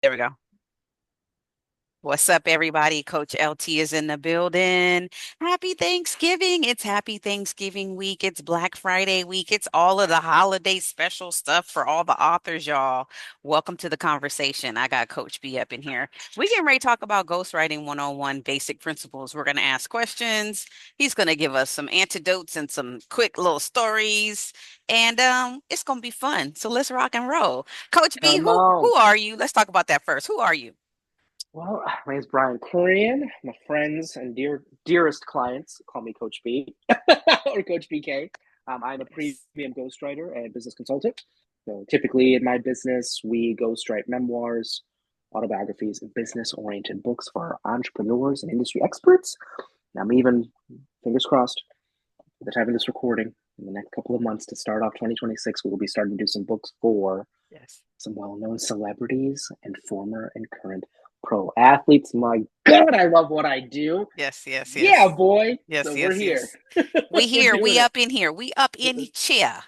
There we go. What's up, everybody? Coach LT is in the building. Happy Thanksgiving. It's Happy Thanksgiving week. It's Black Friday week. It's all of the holiday special stuff for all the authors, y'all. Welcome to the conversation. I got Coach B up in here. We getting ready to talk about ghostwriting 101 basic principles. We're going to ask questions. He's going to give us some antidotes and some quick little stories. And it's going to be fun. So let's rock and roll. Coach B, Come who on. are you? Let's talk about that first. Who are you? Well, my name's Brian Kurian. My friends and dearest clients call me Coach B or Coach BK. I'm a Yes. premium ghostwriter and business consultant. So typically in my business, we ghostwrite memoirs, autobiographies, and business-oriented books for entrepreneurs and industry experts. And I'm even, fingers crossed, at the time of this recording, in the next couple of months to start off 2026, we will be starting to do some books for Yes. some well-known celebrities and former and current pro athletes. My God, I love what I do. Yes, yes, Yeah, yes. boy. Yes, So we're yes, here. yes. We We're here, doing we it. up in here, we up in chair.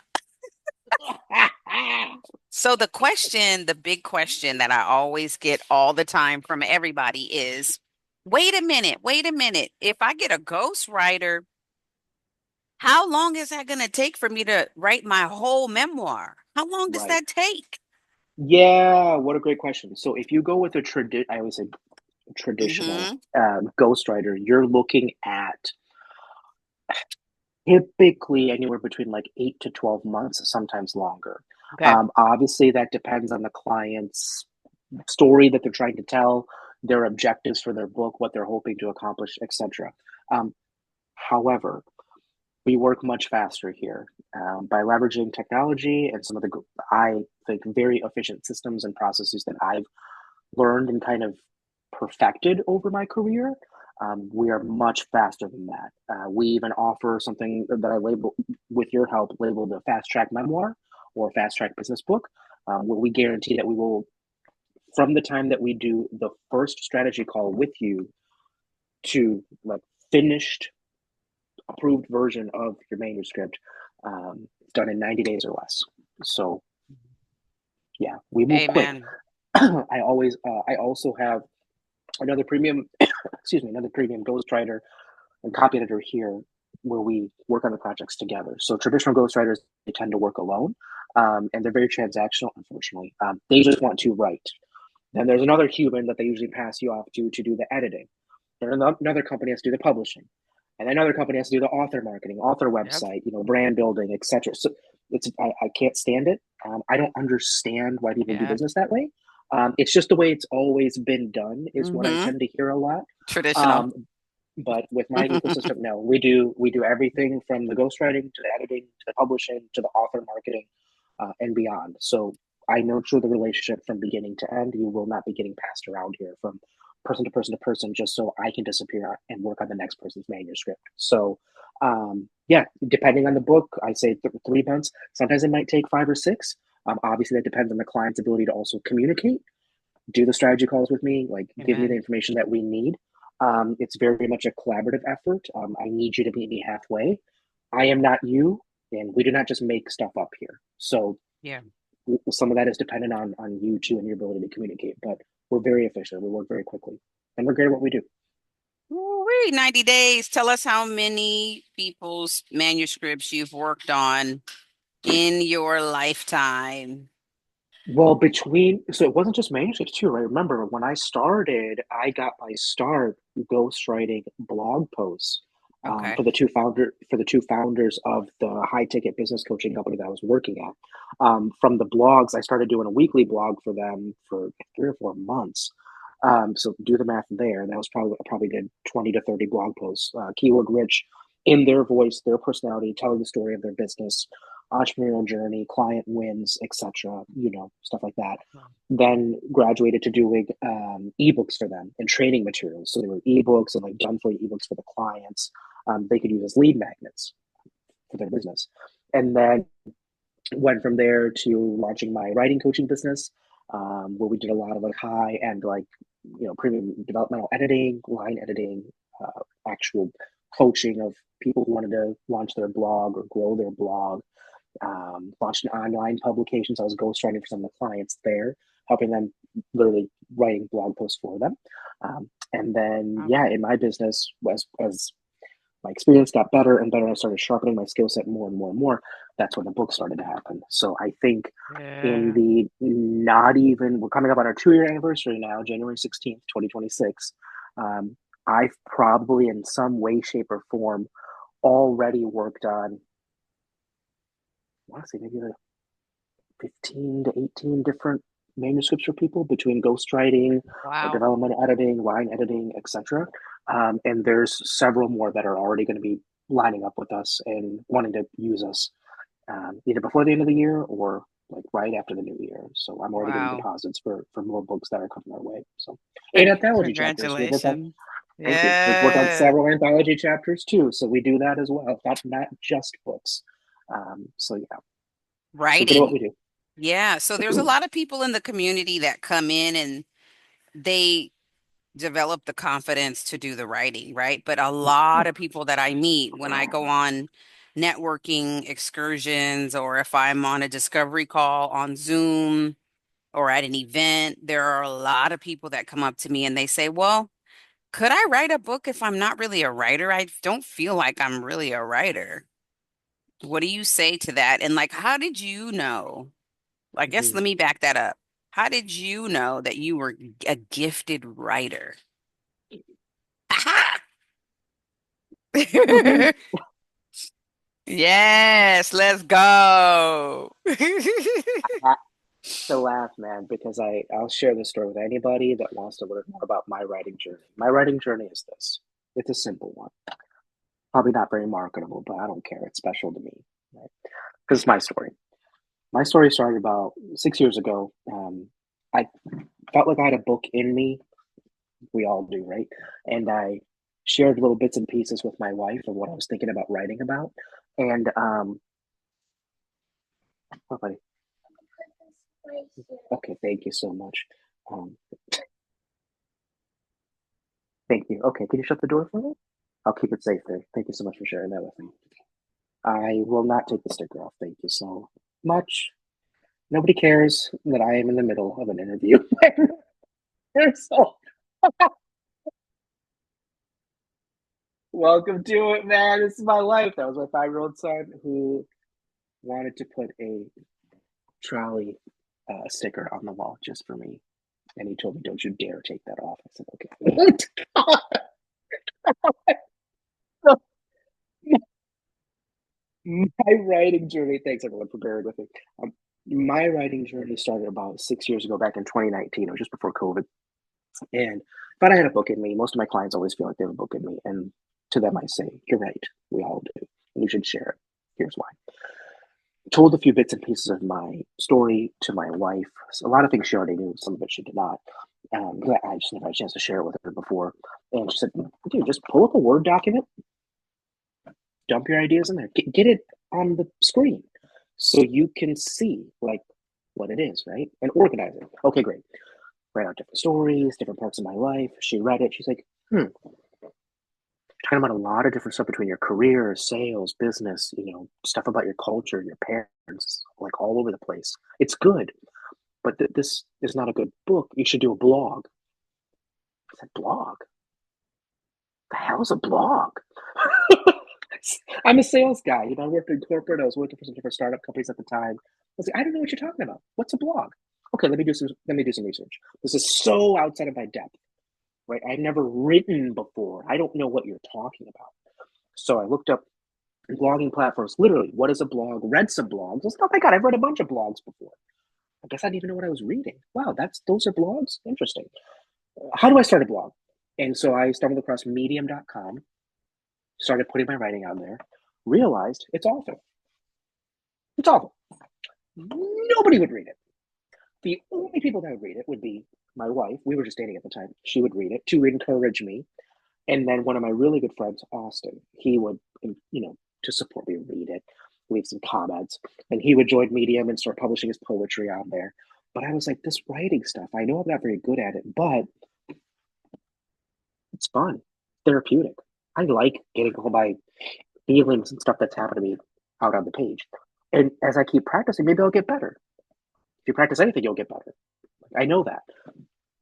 So the big question that I always get all the time from everybody is, wait a minute, wait a minute. If I get a ghostwriter, how long is that going to take for me to write my whole memoir? How long does Right. that take? Yeah, what a great question. So if you go with I always say traditional Mm-hmm. ghostwriter, you're looking at typically anywhere between like 8 to 12 months, sometimes longer. Okay. Obviously, that depends on the client's story that they're trying to tell, their objectives for their book, what they're hoping to accomplish, etc. Um, However, we work much faster here by leveraging technology and some of the, I think, very efficient systems and processes that I've learned and kind of perfected over my career. We are much faster than that. We even offer something that I label, with your help, labeled a fast track memoir or fast track business book, where we guarantee that we will, from the time that we do the first strategy call with you to like finished approved version of your manuscript, it's done in 90 days or less. So yeah, we move quick. Amen. I also have another premium, excuse me, another premium ghostwriter and copy editor here where we work on the projects together. So traditional ghostwriters, they tend to work alone, and they're very transactional, unfortunately. They just want to write. Then there's another human that they usually pass you off to do the editing. Then another company has to do the publishing. And another company has to do the author marketing, author Yep. website, brand building, etc. So I can't stand it. I don't understand why people do Yeah. business that way. It's just the way it's always been done, is what I Mm-hmm. tend to hear a lot. Traditional. Um, but with my ecosystem, no, we do everything from the ghostwriting to the editing to the publishing to the author marketing, and beyond. So I nurture the relationship from beginning to end. You will not be getting passed around here from person to person to person just so I can disappear and work on the next person's manuscript. So yeah, depending on the book, I say 3 months. Sometimes it might take 5 or 6. Obviously, that depends on the client's ability to also communicate, do the strategy calls with me, like give me the Amen. information that we need. It's very much a collaborative effort. I need you to meet me halfway. I am not you, and we do not just make stuff up here. So Yeah. some of that is dependent on you too and your ability to communicate. But we're very efficient. We work very quickly, and we're great at what we do. Woo-wee, 90 days. Tell us how many people's manuscripts you've worked on in your lifetime. Well, so it wasn't just manuscripts too, right? Remember when I started, I got my start ghostwriting blog posts Okay. for the two founders of the high ticket business coaching company that I was working at. From the blogs, I started doing a weekly blog for them for 3 or 4 months. So do the math there. That was probably did 20 to 30 blog posts, keyword rich, in their voice, their personality, telling the story of their business, entrepreneurial journey, client wins, etc. Stuff like that. Then graduated to doing ebooks for them and training materials. So there were ebooks and like done for ebooks for the clients. They could use as lead magnets for their business. And then went from there to launching my writing coaching business, where we did a lot of like high end, like, premium developmental editing, line editing, actual coaching of people who wanted to launch their blog or grow their blog. Launched an online publication. So I was ghostwriting for some of the clients there, helping them literally writing blog posts for them. And then, Oh, yeah, in my business, as my experience got better and better, I started sharpening my skill set more and more and more. That's when the book started to happen. So I think in yeah. the not even, we're coming up on our 2 year anniversary now, January 16th, 2026. Um, I've probably in some way, shape, or form already worked on, I want to say maybe like 15 to 18 different manuscripts for people between ghostwriting or Wow. development editing, line editing, etc. And there's several more that are already going to be lining up with us and wanting to use us either before the end of the year or like right after the new year. So I'm already getting Wow. deposits for more books that are coming our way. So, and anthology chapters. We've worked on. Congratulations. Thank you. We've worked on Yeah. several anthology chapters too, so we do that as well. That's not just books. So yeah, so good at what Writing. we do. Yeah. So there's a lot of people in the community that come in and they develop the confidence to do the writing, right? But a lot of people that I meet when I go on networking excursions or if I'm on a discovery call on Zoom or at an event, there are a lot of people that come up to me and they say, well, could I write a book if I'm not really a writer? I don't feel like I'm really a writer. What do you say to that? And like, how did you know? I guess let Mhm. me back that up. How did you know that you were a gifted writer? Aha! Mhm. Yes, let's go. I have to laugh, man, because I'll share this story with anybody that wants to learn more about my writing journey. My writing journey is this. It's a simple one. Probably not very marketable, but I don't care. It's special to me, right? Because it's my story. My story started about 6 years ago. I felt like I had a book in me. We all do, right? And I shared little bits and pieces with my wife of what I was thinking about writing about. And oh, buddy, okay, thank you so much. Um, Thank you. Okay, can you shut the door for me? I'll keep it safe there. Thank you so much for sharing that with me. I will not take the sticker off. Thank you so much. Nobody cares that I am in the middle of an interview. So, welcome to it, man. This is my life. That was my 5 year old son who wanted to put a trolley sticker on the wall just for me. And he told me, "Don't you dare take that off." I said, "Okay." My writing journey, thanks everyone for bearing with me. My writing journey started about 6 years ago, back in 2019. It was just before COVID. And but I had a book in me. Most of my clients always feel like they have a book in me. And to them, I say, "You're right. We all do. And you should share it. Here's why." Told a few bits and pieces of my story to my wife. So a lot of things she already knew, some of it she did not. I just never had a chance to share it with her before. And she said, "Dude, just pull up a Word document, dump your ideas in there, get it on the screen so you can see like what it is, right? And organize it." Okay, great. Write out different stories, different parts of my life. She read it. She's like, talking about a lot of different stuff between your career, sales, business, stuff about your culture, your parents, like all over the place. It's good, but this is not a good book. You should do a blog. I said, blog? The hell's a blog? I'm a sales guy. I worked in corporate. I was working for some different startup companies at the time. I was like, I don't know what you're talking about. What's a blog? Okay, let me do some research. This is so outside of my depth, right? I've never written before. I don't know what you're talking about. So I looked up blogging platforms. Literally, what is a blog? Read some blogs. I was like, oh my god, I've read a bunch of blogs before. I guess I didn't even know what I was reading. Wow, those are blogs. Interesting. How do I start a blog? And so I stumbled across Medium.com. Started putting my writing on there. Realized it's awful. It's awful. Nobody would read it. The only people that would read it would be my wife. We were just dating at the time. She would read it to encourage me. And then one of my really good friends, Austin, he would, to support me, read it, leave some comments, and he would join Medium and start publishing his poetry on there. But I was like, this writing stuff, I know I'm not very good at it, but it's fun, therapeutic. I like getting all my feelings and stuff that's happened to me out on the page. And as I keep practicing, maybe I'll get better. If you practice anything, you'll get better. I know that.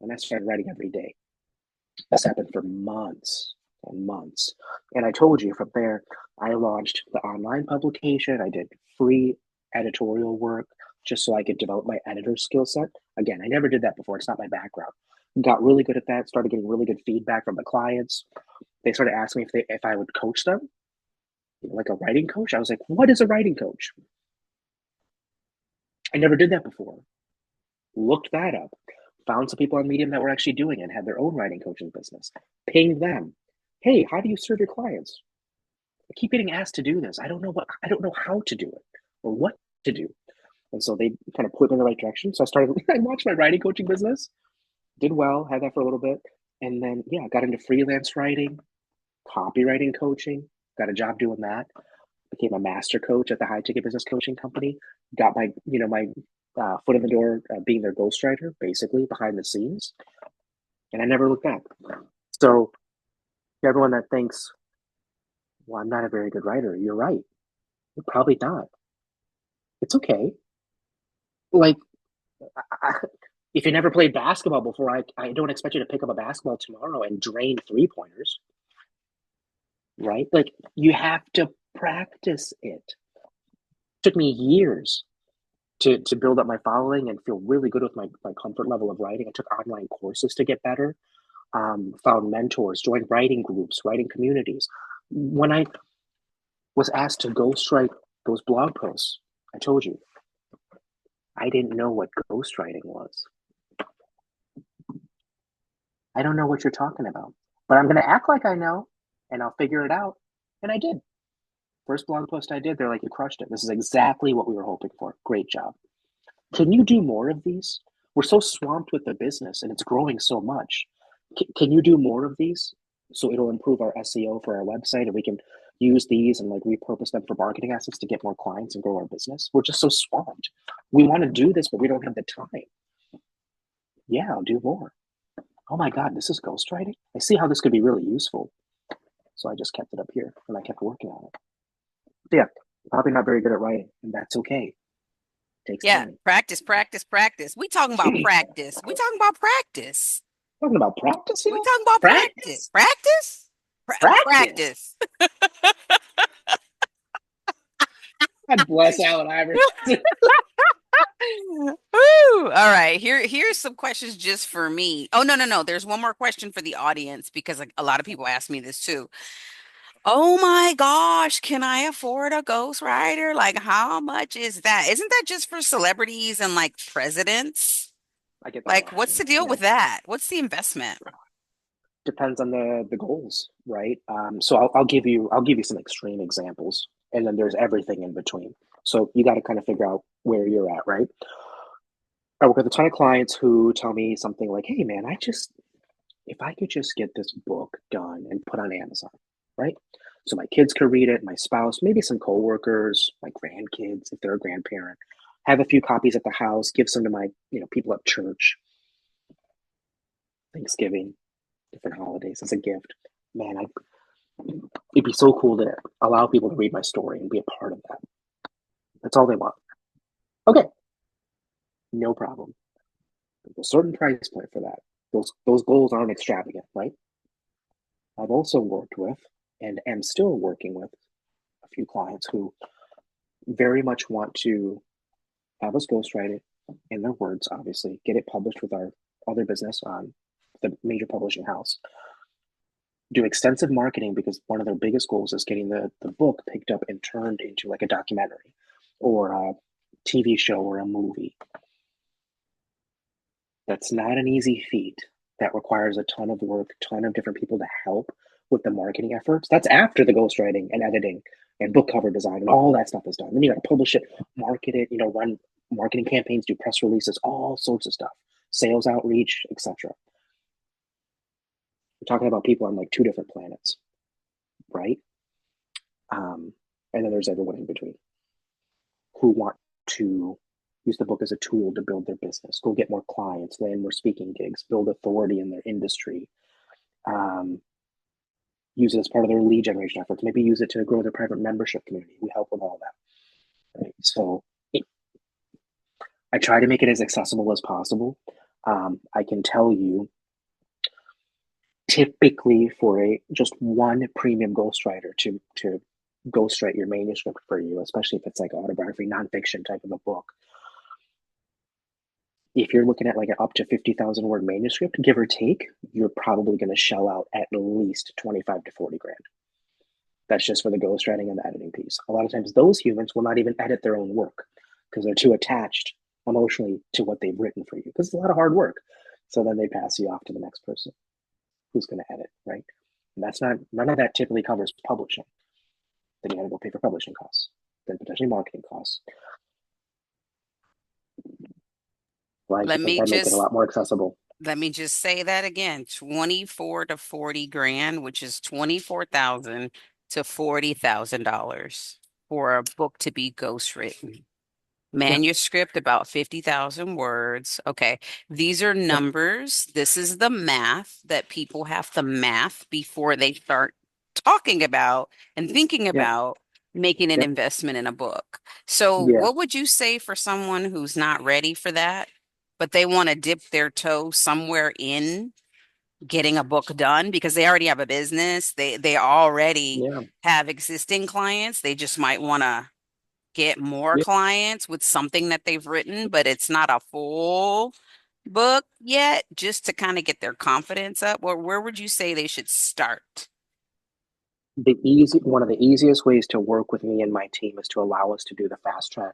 And I started writing every day. This happened for months and months. And I told you from there, I launched the online publication. I did free editorial work just so I could develop my editor skill set. Again, I never did that before. It's not my background. Got really good at that, started getting really good feedback from the clients. They started asking me if I would coach them, like a writing coach. I was like, what is a writing coach? I never did that before. Looked that up. Found some people on Medium that were actually doing it, had their own writing coaching business. Pinged them. Hey, how do you serve your clients? I keep getting asked to do this. I don't know how to do it or what to do. And so they kind of put me in the right direction. So I started I launched my writing coaching business, did well, had that for a little bit. And then yeah, got into freelance writing, copywriting coaching, got a job doing that, became a master coach at the high ticket business coaching company, got my foot in the door being their ghostwriter, basically behind the scenes. And I never looked back. So everyone that thinks, well, I'm not a very good writer, you're right. You're probably not. It's okay. Like, I, if you never played basketball before, I don't expect you to pick up a basketball tomorrow and drain 3 pointers, right? Like, you have to practice it. It took me years to build up my following and feel really good with my comfort level of writing. I took online courses to get better, found mentors, joined writing groups, writing communities. When I was asked to ghostwrite those blog posts, I told you, I didn't know what ghostwriting was. I don't know what you're talking about, but I'm going to act like I know and I'll figure it out. And I did. First blog post I did, they're like, you crushed it. This is exactly what we were hoping for. Great job. Can you do more of these? We're so swamped with the business and it's growing so much. Can you do more of these so it'll improve our SEO for our website and we can use these and like repurpose them for marketing assets to get more clients and grow our business? We're just so swamped. We want to do this, but we don't have the time. Yeah, I'll do more. Oh my God, this is ghostwriting. I see how this could be really useful. So I just kept it up here and I kept working on it. But yeah, probably not very good at writing, and that's okay. It takes Yeah, time. practice, practice, practice. We talking about practice. We talking about practice. Talking about practice We here? talking about practice. Practice? Practice? Practice? Practice. God bless Allen Iverson. Woo! All right. Here's some questions just for me. Oh, no, no, no. There's one more question for the audience because a lot of people ask me this too. Oh my gosh, can I afford a ghostwriter? Like, how much is that? Isn't that just for celebrities and like presidents? I get that a Like, lot what's too. the deal Yeah. with that? What's the investment? Depends on the goals, right? So I'll give you some extreme examples, and then there's everything in between. So you got to kind of figure out where you're at, right? I work with a ton of clients who tell me something like, "Hey, man, if I could just get this book done and put on Amazon, right? So my kids could read it, my spouse, maybe some coworkers, my grandkids, if they're a grandparent, have a few copies at the house, give some to my, people at church, Thanksgiving, different holidays as a gift. Man, it'd be so cool to allow people to read my story and be a part of that. That's all they want. Okay, no problem. There's a certain price point for that. Those goals aren't extravagant, right? I've also worked with and am still working with a few clients who very much want to have us ghostwrite it in their words, obviously, get it published with our other business on the major publishing house, do extensive marketing because one of their biggest goals is getting the book picked up and turned into like a documentary or a TV show or a movie. That's not an easy feat. That requires a ton of work, ton of different people to help with the marketing efforts. That's after the ghostwriting and editing and book cover design and all that stuff is done. Then you got to publish it, market it, run marketing campaigns, do press releases, all sorts of stuff, sales outreach, etc. We're talking about people on like two different planets, right? Um, and then there's everyone in between who want to use the book as a tool to build their business, go get more clients, land more speaking gigs, build authority in their industry, um, use it as part of their lead generation efforts, maybe use it to grow their private membership community. We help with all that. Right? So I try to make it as accessible as possible. I can tell you, typically for a just one premium ghostwriter to ghostwrite your manuscript for you, especially if it's like autobiography, nonfiction type of a book, if you're looking at like an up to 50,000 word manuscript, give or take, you're probably going to shell out at least 25 to 40 grand. That's just for the ghostwriting and the editing piece. A lot of times, those humans will not even edit their own work because they're too attached emotionally to what they've written for you because it's a lot of hard work. So then they pass you off to the next person who's going to edit, right? And that's not, none of that typically covers publishing. Then you got to go pay for publishing costs, then potentially marketing costs. Like Let me that make it a just lot more accessible. let me just say that again. 24 to 40 grand, which is 24,000 to $40,000 for a book to be ghostwritten. Yeah, Manuscript about 50,000 words. Okay. These are yeah, numbers. This is the math that people have to math before they start talking about and thinking yeah, about making an yeah, investment in a book. So, yeah. what would you say for someone who's not ready for that, but they want to dip their toe somewhere in getting a book done because they already have a business. They already Yeah, have existing clients. They just might want to get more yeah. clients with something that they've written, but it's not a full book yet, just to kind of get their confidence up. Or where would you say they should start? One of the easiest ways to work with me and my team is to allow us to do the fast track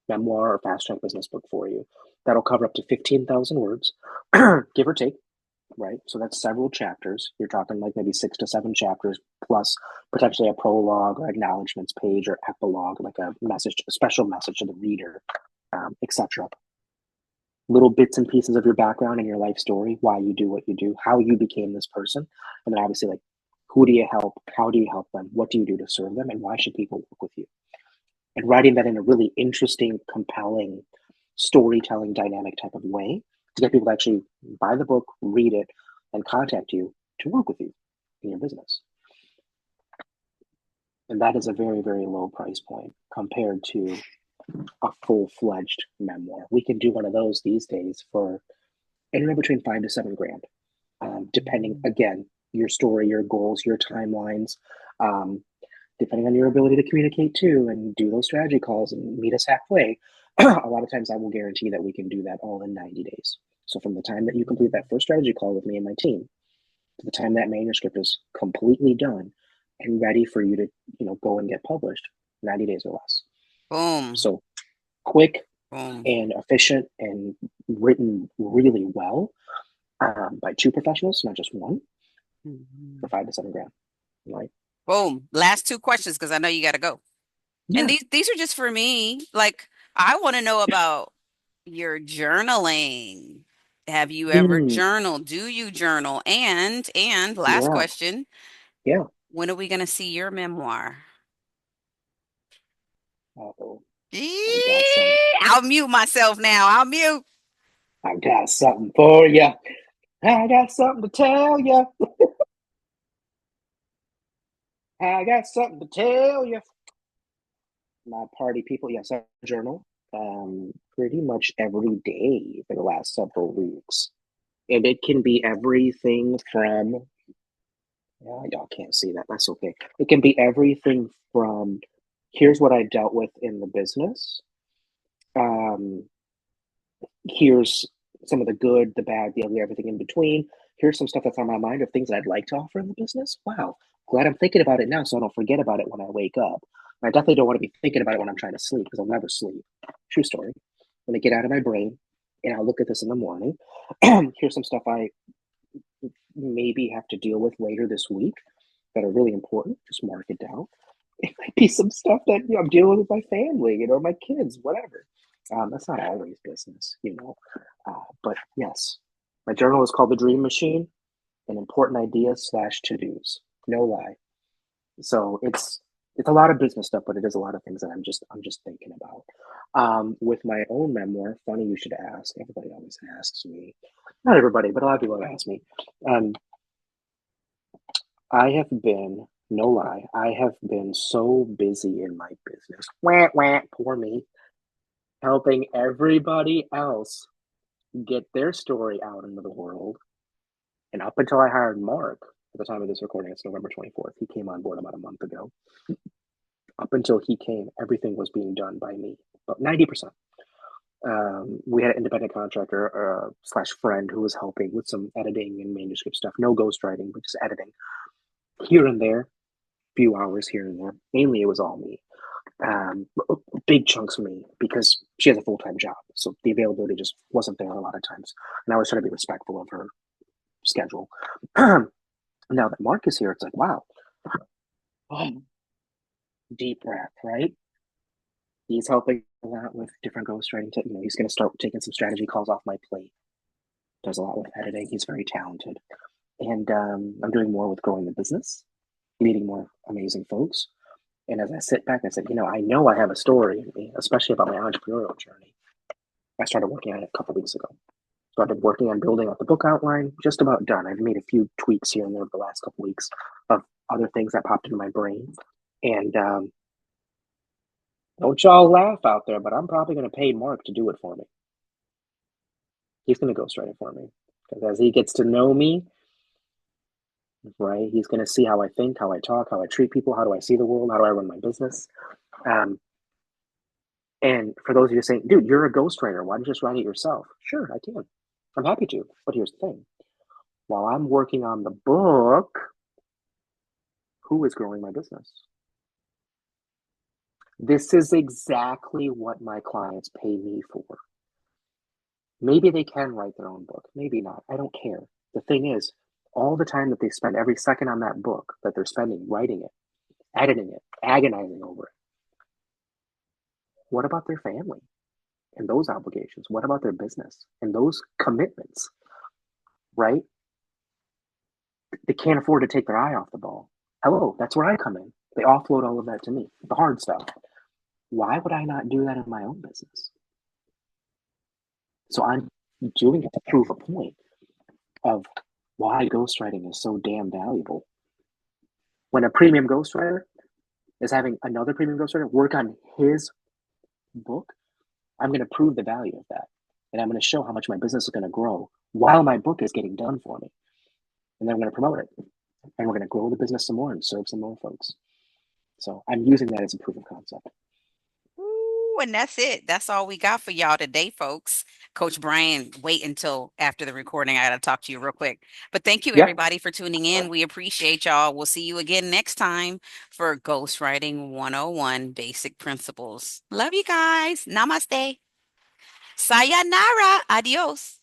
memoir or fast track business book for you. That'll cover up to 15,000 words, give or take, right? So that's several chapters. You're talking like maybe 6 to 7 chapters, plus potentially a prologue or acknowledgments page or epilogue, like a message, a special message to the reader, etc. Little bits and pieces of your background and your life story, why you do what you do, how you became this person, and then obviously like who do you help, how do you help them, what do you do to serve them, and why should people work with you? And writing that in a really interesting, compelling, storytelling, dynamic type of way to get people to actually buy the book, read it, and contact you to work with you in your business. And that is a very, very low price point compared to a full fledged memoir. We can do one of those these days for anywhere between 5 to 7 grand, depending, again, your story, your goals, your timelines, um, depending on your ability to communicate too and do those strategy calls and meet us halfway. A lot of times I will guarantee that we can do that all in 90 days. So from the time that you complete that first strategy call with me and my team to the time that manuscript is completely done and ready for you to, go and get published, 90 days or less. Boom, So quick boom. and efficient and written really well, by two professionals, not just one, for Mhm. 5 to 7 grand. Right? Boom. Last two questions because I know you got to go. And Yeah. these are just for me. Like, I want to know about your journaling. Have you ever Mm, journaled? Do you journal? And last yeah. question, Yeah. when are we going to see your memoir? Oh, I got some. Eee, I'll mute myself now. I'll mute. I got something for you. I got something to tell you. I got something to tell you. My party people, yes, I journal pretty much every day for the last several weeks. And it can be everything from, yeah, y'all can't see that. That's okay. It can be everything from here's what I dealt with in the business. Um, here's some of the good, the bad, the ugly, everything in between. Here's some stuff that's on my mind of things that I'd like to offer in the business. Wow, glad I'm thinking about it now so I don't forget about it when I wake up. And I definitely don't want to be thinking about it when I'm trying to sleep because I'll never sleep. True story. When I get out of my brain and I'll look at this in the morning, here's some stuff I maybe have to deal with later this week that are really important. Just mark it down. It might be some stuff that I'm dealing with my family, my kids, whatever. That's not always business. But yes, my journal is called the Dream Machine, an important idea slash to dos. No lie. So it's a lot of business stuff, but it is a lot of things that I'm just thinking about. With my own memoir, funny you should ask. Everybody always asks me. Not everybody, but a lot of people have asked me. Um, I have been, no lie, I have been so busy in my business. Wah, wah, poor me. Helping everybody else. get their story out into the world. And up until I hired Mark, at the time of this recording, it's November 24th. He came on board about a month ago. Up until he came, everything was being done by me, about 90%. We had an independent contractor slash friend who was helping with some editing and manuscript stuff. No ghostwriting, but just editing here and there, few hours here and there. Mainly, it was all me. Um, Big chunks me because she has a full time job, so the availability just wasn't there a lot of times. And I was trying to be respectful of her schedule. Now that Mark is here, it's like wow, oh, deep breath, right? He's helping a lot with different ghostwriting. He's going to start taking some strategy calls off my plate. Does a lot with editing. He's very talented, and I'm doing more with growing the business, meeting more amazing folks. And as I sit back, I said, I know I have a story in me, especially about my entrepreneurial journey. I started working on it a couple weeks ago. Started working on building out the book outline. Just about done. I've made a few tweaks here and there over the last couple weeks of other things that popped into my brain. And don't y'all laugh out there, but I'm probably going to pay Mark to do it for me. He's going to ghostwrite it for me because as he gets to know me, right, he's going to see how I think, how I talk, how I treat people, how do I see the world, how do I run my business. Um, and for those of you saying, dude, you're a ghostwriter. Why don't you just write it yourself? Sure, I can. I'm happy to. But here's the thing while I'm working on the book, who is growing my business? This is exactly what my clients pay me for. Maybe they can write their own book. Maybe not. I don't care. The thing is, all the time that they spend, every second on that book that they're spending writing it, editing it, agonizing over it, what about their family and those obligations? What about their business and those commitments, right? They can't afford to take their eye off the ball. Hello, that's where I come in. They offload all of that to me, the hard stuff. Why would I not do that in my own business? So I'm doing it to prove a point of why ghostwriting is so damn valuable. When a premium ghostwriter is having another premium ghostwriter work on his book, I'm going to prove the value of that. And I'm going to show how much my business is going to grow while my book is getting done for me. And then I'm going to promote it. And we're going to grow the business some more and serve some more folks. So I'm using that as a proof of concept. Ooh, and that's it. That's all we got for y'all today, folks. Coach Brian, wait until after the recording. I got to talk to you real quick. But thank you, Yeah. everybody, for tuning in. We appreciate y'all. We'll see you again next time for Ghostwriting 101 Basic Principles. Love you guys. Namaste. Sayonara. Adios.